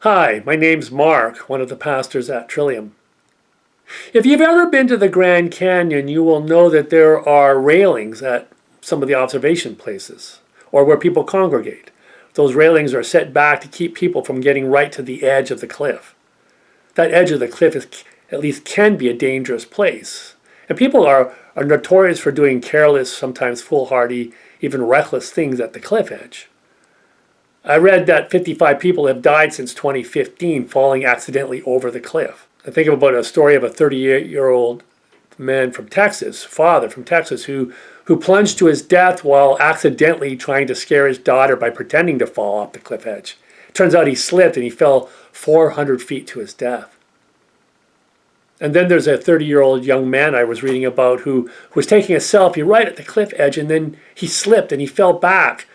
Hi, my name's Mark, one of the pastors at Trillium. If you've ever been to the Grand Canyon, you will know that there are railings at some of the observation places, or where people congregate. Those railings are set back to keep people from getting right to the edge of the cliff. That edge of the cliff at least can be a dangerous place. And people are notorious for doing careless, sometimes foolhardy, even reckless things at the cliff edge. I read that 55 people have died since 2015 falling accidentally over the cliff. I think about a story of a 38-year-old man from Texas, father from Texas, who plunged to his death while accidentally trying to scare his daughter by pretending to fall off the cliff edge. Turns out he slipped and he fell 400 feet to his death. And then there's a 30-year-old young man I was reading about who was taking a selfie right at the cliff edge, and then he slipped and he fell back.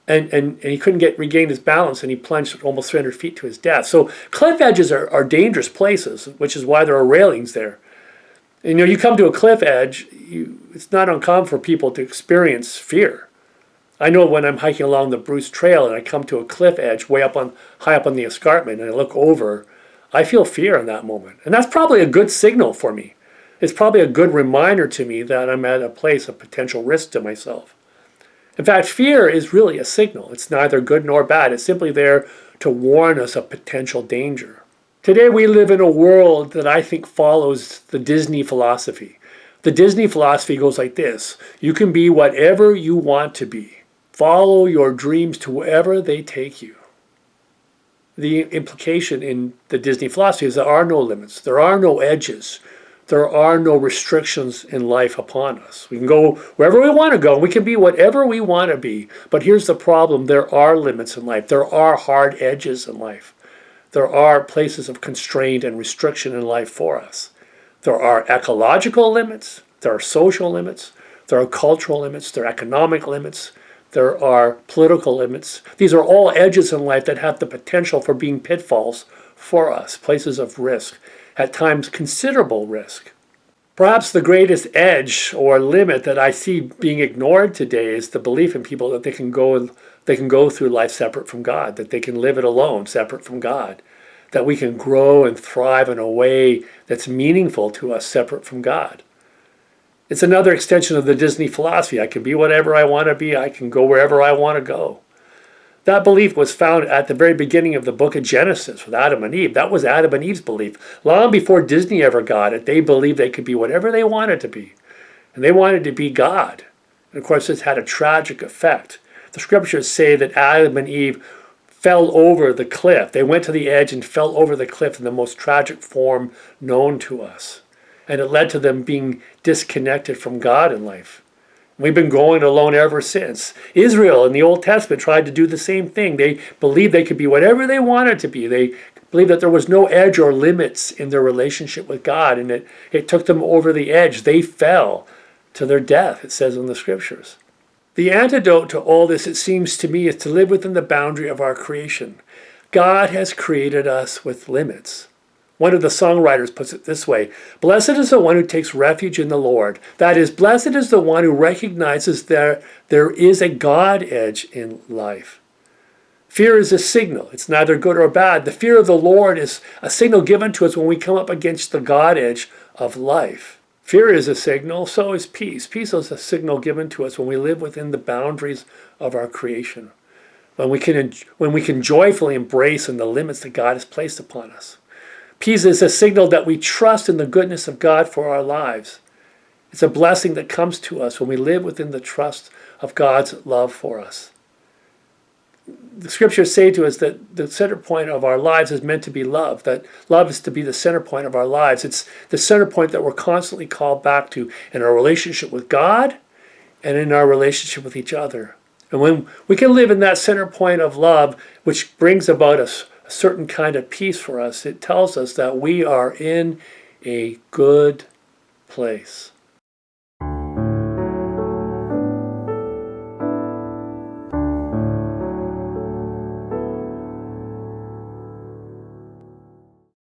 And he couldn't regain his balance, and he plunged almost 300 feet to his death. So cliff edges are dangerous places, which is why there are railings there. And, you come to a cliff edge, it's not uncommon for people to experience fear. I know when I'm hiking along the Bruce Trail and I come to a cliff edge high up on the escarpment and I look over, I feel fear in that moment. And that's probably a good signal for me. It's probably a good reminder to me that I'm at a place of potential risk to myself. In fact, fear is really a signal. It's neither good nor bad. It's simply there to warn us of potential danger. Today we live in a world that I think follows the Disney philosophy. The Disney philosophy goes like this: you can be whatever you want to be. Follow your dreams to wherever they take you. The implication in the Disney philosophy is there are no limits. There are no edges. There are no restrictions in life upon us. We can go wherever we want to go. We can be whatever we want to be. But here's the problem. There are limits in life. There are hard edges in life. There are places of constraint and restriction in life for us. There are ecological limits. There are social limits. There are cultural limits. There are economic limits. There are political limits. These are all edges in life that have the potential for being pitfalls for us, places of risk. At times considerable risk. Perhaps the greatest edge or limit that I see being ignored today is the belief in people that they can go through life separate from God, that they can live it alone separate from God, that we can grow and thrive in a way that's meaningful to us separate from God. It's another extension of the Disney philosophy. I can be whatever I want to be. I can go wherever I want to go. That belief was found at the very beginning of the book of Genesis with Adam and Eve. That was Adam and Eve's belief. Long before Disney ever got it, they believed they could be whatever they wanted to be. And they wanted to be God. And of course, this had a tragic effect. The scriptures say that Adam and Eve fell over the cliff. They went to the edge and fell over the cliff in the most tragic form known to us. And it led to them being disconnected from God in life. We've been going alone ever since. Israel in the Old Testament tried to do the same thing. They believed they could be whatever they wanted to be. They believed that there was no edge or limits in their relationship with God, and it took them over the edge. They fell to their death, it says in the scriptures. The antidote to all this, it seems to me, is to live within the boundary of our creation. God has created us with limits. One of the songwriters puts it this way: blessed is the one who takes refuge in the Lord. That is, blessed is the one who recognizes there is a God edge in life. Fear is a signal. It's neither good or bad. The fear of the Lord is a signal given to us when we come up against the God edge of life. Fear is a signal, so is peace. Peace is a signal given to us when we live within the boundaries of our creation, when we can joyfully embrace in the limits that God has placed upon us. Peace is a signal that we trust in the goodness of God for our lives. It's a blessing that comes to us when we live within the trust of God's love for us. The scriptures say to us that the center point of our lives is meant to be love, that love is to be the center point of our lives. It's the center point that we're constantly called back to in our relationship with God and in our relationship with each other. And when we can live in that center point of love, which brings about a certain kind of peace for us, it tells us that we are in a good place.